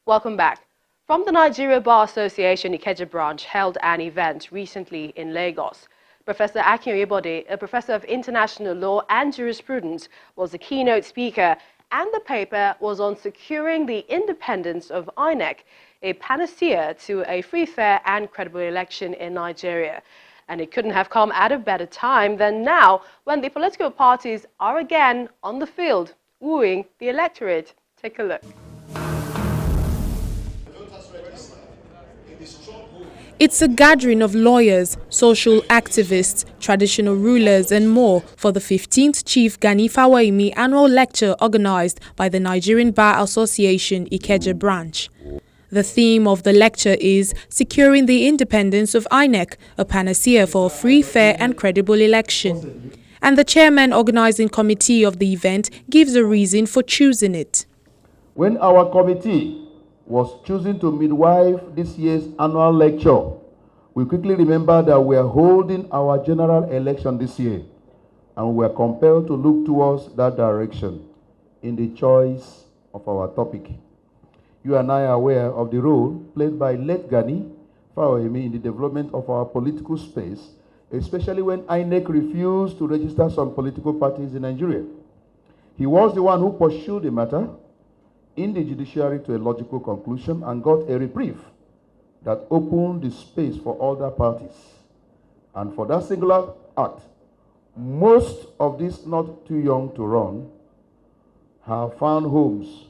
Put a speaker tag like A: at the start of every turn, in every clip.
A: Welcome back. From the Nigeria Bar Association Ikeja branch held an event recently in Lagos. Professor Akin Oyebode, a professor of international law and jurisprudence, was the keynote speaker, and the paper was on securing the independence of INEC, a panacea to a free, fair and credible election in Nigeria. And it couldn't have come at a better time than now, when the political parties are again on the field, wooing the electorate. Take a look.
B: It's a gathering of lawyers, social activists, traditional rulers and more for the 15th Chief Gani Fawehinmi annual lecture organized by the Nigerian Bar Association Ikeja branch. The theme of the lecture is Securing the Independence of INEC, a panacea for a free, fair and credible election. And the chairman organizing committee of the event gives a reason for choosing it.
C: When our committee was choosing to midwife this year's annual lecture, we quickly remembered that we are holding our general election this year, and we were compelled to look towards that direction in the choice of our topic. You and I are aware of the role played by late Gani Fawehinmi in the development of our political space, especially when INEC refused to register some political parties in Nigeria. He was the one who pursued the matter in the judiciary to a logical conclusion and got a reprieve that opened the space for other parties. And for that singular act, most of these not too young to run have found homes,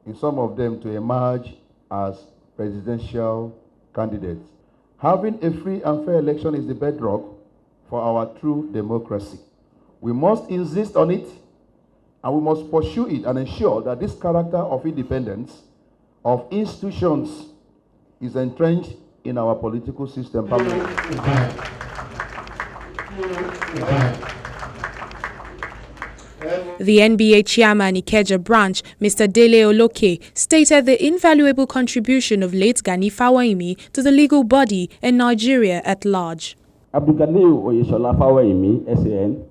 C: in some of them to emerge as presidential candidates. Having a free and fair election is the bedrock for our true democracy. We must insist on it, and we must pursue it and ensure that this character of independence of institutions is entrenched in our political system permanently.
B: The NBA chairman Ikeja branch, Mr. Dele Oloke, stated the invaluable contribution of late Gani Fawehinmi to the legal body and Nigeria at large.
D: Abdulganiyu Oyeshola Fawehinmi, SAN,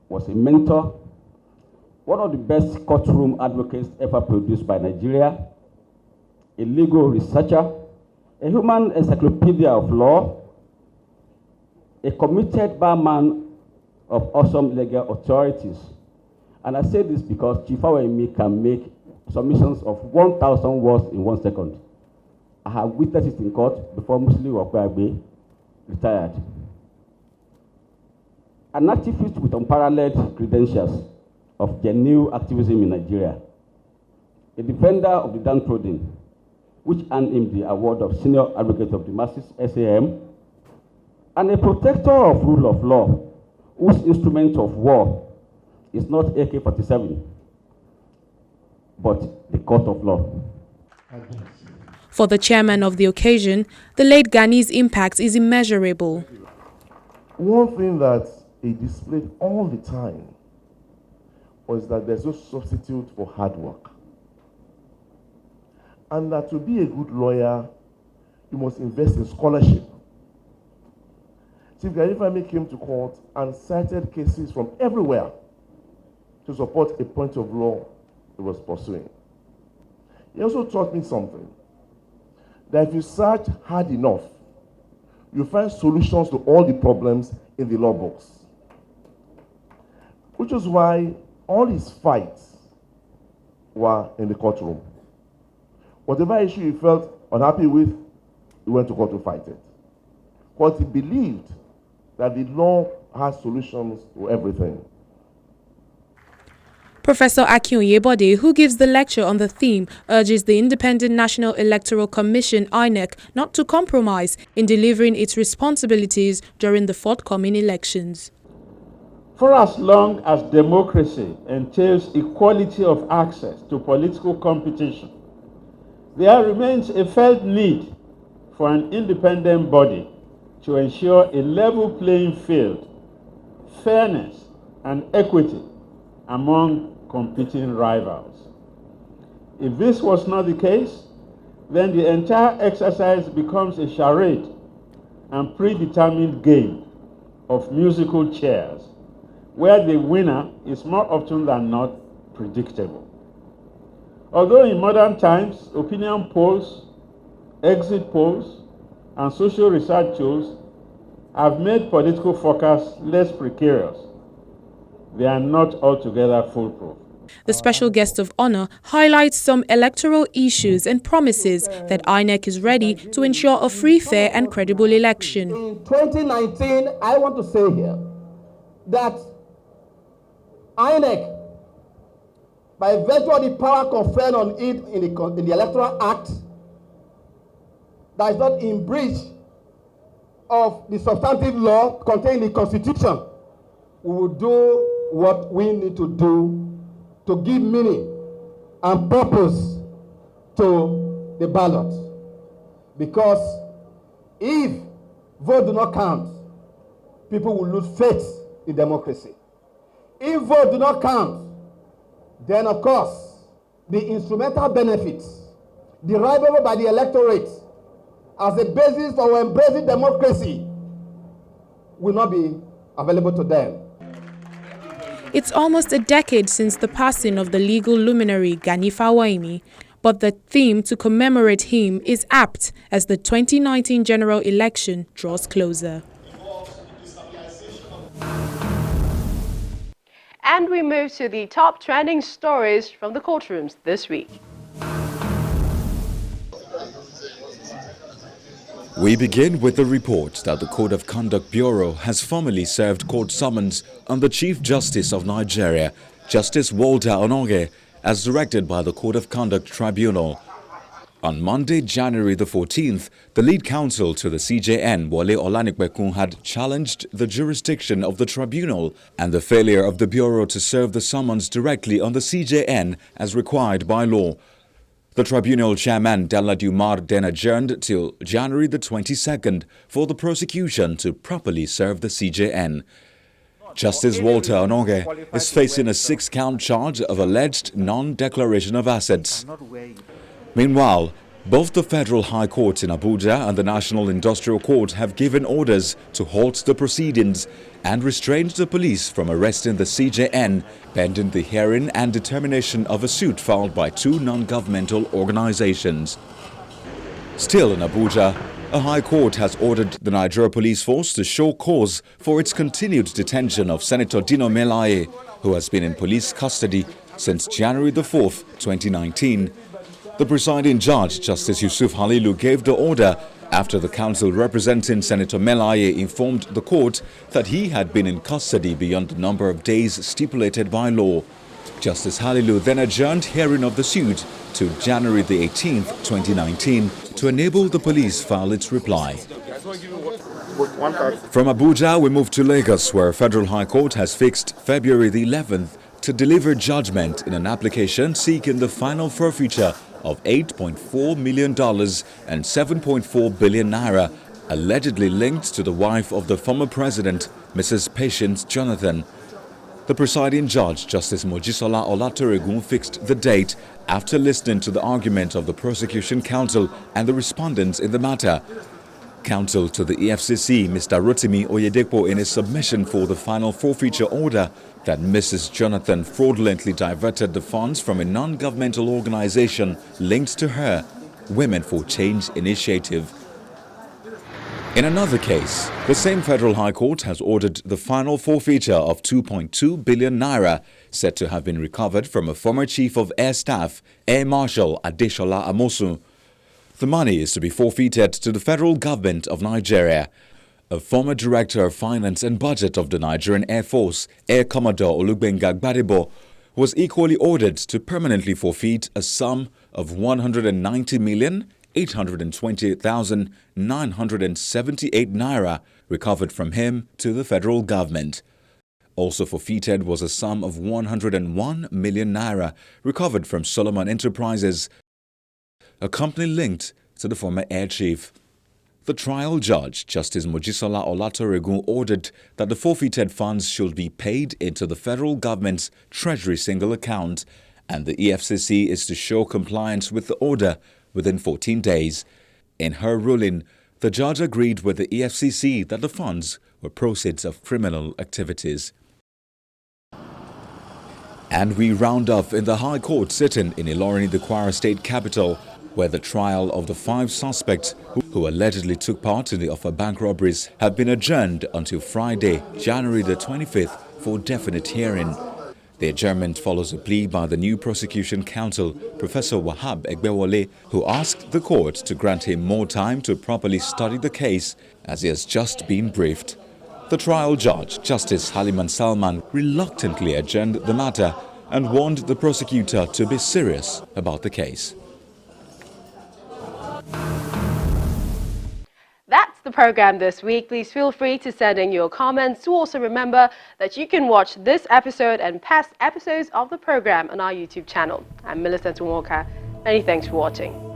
D: was a mentor, one of the best courtroom advocates ever produced by Nigeria, a legal researcher, a human encyclopedia of law, a committed barman of awesome legal authorities. And I say this because Chief Fawehinmi can make submissions of 1,000 words in 1 second. I have witnessed it in court before Muslim Wakwagbe retired. An activist with unparalleled credentials of genuine activism in Nigeria, a defender of the downtrodden, which earned him the award of Senior Advocate of the Masses, SAM, and a protector of rule of law, whose instrument of war is not AK-47, but the court of law.
B: For the chairman of the occasion, the late Gani's impact is immeasurable.
C: One thing that he displayed all the time was that there's no substitute for hard work. And that to be a good lawyer, you must invest in scholarship. Chief Gani Fawehinmi came to court and cited cases from everywhere to support a point of law he was pursuing. He also taught me something, that if you search hard enough, you find solutions to all the problems in the law books. Which is why all his fights were in the courtroom. Whatever issue he felt unhappy with, he went to court to fight it. Because he believed that the law has solutions to everything.
B: Professor Akin Oyebode, who gives the lecture on the theme, urges the Independent National Electoral Commission (INEC) not to compromise in delivering its responsibilities during the forthcoming elections.
E: For as long as democracy entails equality of access to political competition, there remains a felt need for an independent body to ensure a level playing field, fairness and equity among competing rivals. If this was not the case, then the entire exercise becomes a charade and predetermined game of musical chairs, where the winner is more often than not predictable. Although in modern times, opinion polls, exit polls, and social research tools have made political forecasts less precarious, they are not altogether foolproof.
B: The special guest of honor highlights some electoral issues and promises that INEC is ready to ensure a free, fair and credible election.
F: In 2019, I want to say here that INEC, by virtue of the power conferred on it in the Electoral Act, that is not in breach of the substantive law contained in the Constitution, we will do what we need to do to give meaning and purpose to the ballot. Because if vote do not count, people will lose faith in democracy. If vote do not count, then of course the instrumental benefits derivable by the electorate as a basis for embracing democracy will not be available to them.
B: It's almost a decade since the passing of the legal luminary Gani Fawehinmi, but the theme to commemorate him is apt as the 2019 general election draws closer.
A: And we move to the top trending stories from the courtrooms this week.
G: We begin with the report that the Code of Conduct Bureau has formally served court summons on the Chief Justice of Nigeria, Justice Walter Onoge, as directed by the Code of Conduct Tribunal. On Monday, January the 14th, the lead counsel to the CJN, Wole Olanipekun, had challenged the jurisdiction of the tribunal and the failure of the Bureau to serve the summons directly on the CJN as required by law. The tribunal chairman, Danladi Umar, then adjourned till January the 22nd for the prosecution to properly serve the CJN. Justice Walter Onoge is facing a 6-count charge of alleged non-declaration of assets. Meanwhile, both the Federal High Court in Abuja and the National Industrial Court have given orders to halt the proceedings and restrained the police from arresting the CJN pending the hearing and determination of a suit filed by 2 non-governmental organizations. Still in Abuja, a High Court has ordered the Nigeria Police Force to show cause for its continued detention of Senator Dino Melaye, who has been in police custody since January the 4th, 2019. The presiding judge, Justice Yusuf Halilu, gave the order after the counsel representing Senator Melaye informed the court that he had been in custody beyond the number of days stipulated by law. Justice Halilu then adjourned hearing of the suit to January the 18th, 2019 to enable the police file its reply. From Abuja, we move to Lagos, where a Federal High Court has fixed February the 11th to deliver judgment in an application seeking the final forfeiture of $8.4 million and 7.4 billion naira, allegedly linked to the wife of the former president, Mrs. Patience Jonathan. The presiding judge, Justice Mojisola Olatoregun, fixed the date after listening to the argument of the prosecution counsel and the respondents in the matter. Counsel to the EFCC, Mr. Rotimi Oyedepo, in his submission for the final forfeiture order that Mrs. Jonathan fraudulently diverted the funds from a non-governmental organization linked to her, Women for Change Initiative. In another case, the same Federal High Court has ordered the final forfeiture of 2.2 billion naira, said to have been recovered from a former Chief of Air Staff, Air Marshal Adeshola Amosu. The money is to be forfeited to the federal government of Nigeria. A former Director of Finance and Budget of the Nigerian Air Force, Air Commodore Olugbenga Gbadebo, was equally ordered to permanently forfeit a sum of 190,828,978 naira recovered from him to the federal government. Also forfeited was a sum of 101 million naira recovered from Solomon Enterprises, a company linked to the former Air Chief. The trial judge, Justice Mojisola Olatoregun, ordered that the forfeited funds should be paid into the federal government's Treasury single account, and the EFCC is to show compliance with the order within 14 days. In her ruling, the judge agreed with the EFCC that the funds were proceeds of criminal activities. And we round up in the High Court sitting in Ilorin, the Kwara State capital, where the trial of the 5 suspects who allegedly took part in the offer bank robberies have been adjourned until Friday, January the 25th for definite hearing. The adjournment follows a plea by the new prosecution counsel, Professor Wahab Egbewole, who asked the court to grant him more time to properly study the case as he has just been briefed. The trial judge, Justice Haliman Salman, reluctantly adjourned the matter and warned the prosecutor to be serious about the case.
A: That's the program this week. Please feel free to send in your comments. To also remember that you can watch this episode and past episodes of the program on our YouTube channel. I'm Millicent Walker. Many thanks for watching.